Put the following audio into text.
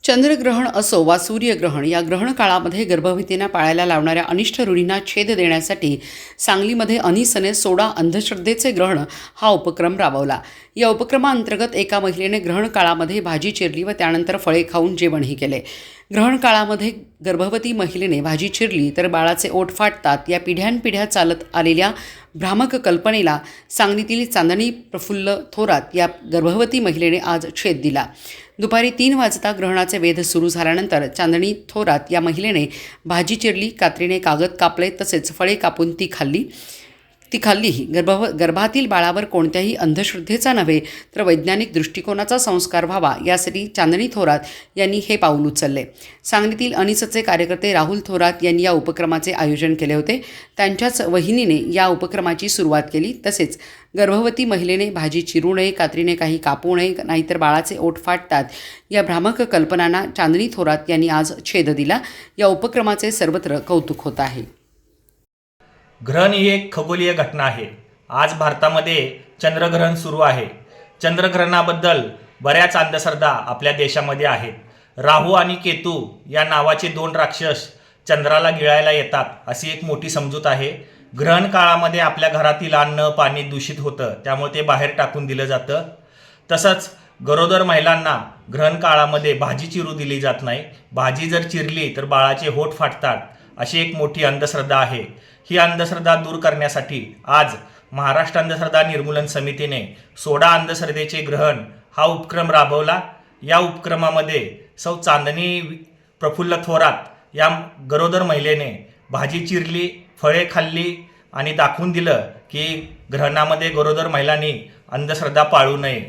चंद्रग्रहण असो वा सूर्यग्रहण या ग्रहण काळामध्ये गर्भवतींना पाळायला लावणाऱ्या अनिष्ट रूढींना छेद देण्यासाठी सांगलीमध्ये अनिसने सोडा अंधश्रद्धेचे ग्रहण हा उपक्रम राबवला। या उपक्रमाअंतर्गत एका महिलेने ग्रहण काळामध्ये भाजी चिरली व त्यानंतर फळे खाऊन जेवणही केले। ग्रहण काळामध्ये गर्भवती महिलेने भाजी चिरली तर बाळाचे ओठ फाटतात या पिढ्यानपिढ्या चालत आलेल्या भ्रामक कल्पनेला सांगलीतील चांदणी प्रफुल्ल थोरात या गर्भवती महिलेने आज छेद दिला। दुपारी 3 वाजता ग्रहणाचे वेध सुरू झाल्यानंतर चांदणी थोरात या महिलेने भाजी चिरली, कात्रीने कागद कापले तसेच फळे कापून ती खाल्लीही। गर्भातील बाळावर कोणत्याही अंधश्रद्धेचा नव्हे तर वैज्ञानिक दृष्टिकोनाचा संस्कार व्हावा यासाठी चांदणी थोरात यांनी हे पाऊल उचलले। सांगलीतील अनिसचे कार्यकर्ते राहुल थोरात यांनी या उपक्रमाचे आयोजन केले होते। त्यांच्याच वहिनीने या उपक्रमाची सुरुवात केली। तसेच गर्भवती महिलेने भाजी चिरू नये, कात्रीने काही कापू नये, नाहीतर बाळाचे ओठ फाटतात या भ्रामक कल्पनांना चांदणी थोरात यांनी आज छेद दिला। या उपक्रमाचे सर्वत्र कौतुक होत आहे। ग्रहण ही एक खगोलीय घटना आहे। आज भारतामध्ये चंद्रग्रहण सुरू आहे। चंद्रग्रहणाबद्दल बऱ्याच अंधश्रद्धा आपल्या देशामध्ये आहेत। राहू आणि केतू या नावाचे 2 राक्षस चंद्राला गिळायला येतात अशी एक मोठी समजूत आहे। ग्रहण काळामध्ये आपल्या घरातील अन्न पाणी दूषित होतं, त्यामुळे ते बाहेर टाकून दिलं जातं। तसंच गरोदर महिलांना ग्रहण काळामध्ये भाजी चिरू दिली जात नाही। भाजी जर चिरली तर बाळाचे होठ फाटतात अशी एक मोठी अंधश्रद्धा आहे। ही अंधश्रद्धा दूर करण्यासाठी आज महाराष्ट्र अंधश्रद्धा निर्मूलन समितीने सोडा अंधश्रद्धेचे ग्रहण हा उपक्रम राबवला। या उपक्रमामध्ये सौ चांदणी प्रफुल्ल थोरात या गरोदर महिलेने भाजी चिरली, फळे खाल्ली आणि दाखवून दिलं की ग्रहणामध्ये गरोदर महिलांनी अंधश्रद्धा पाळू नये।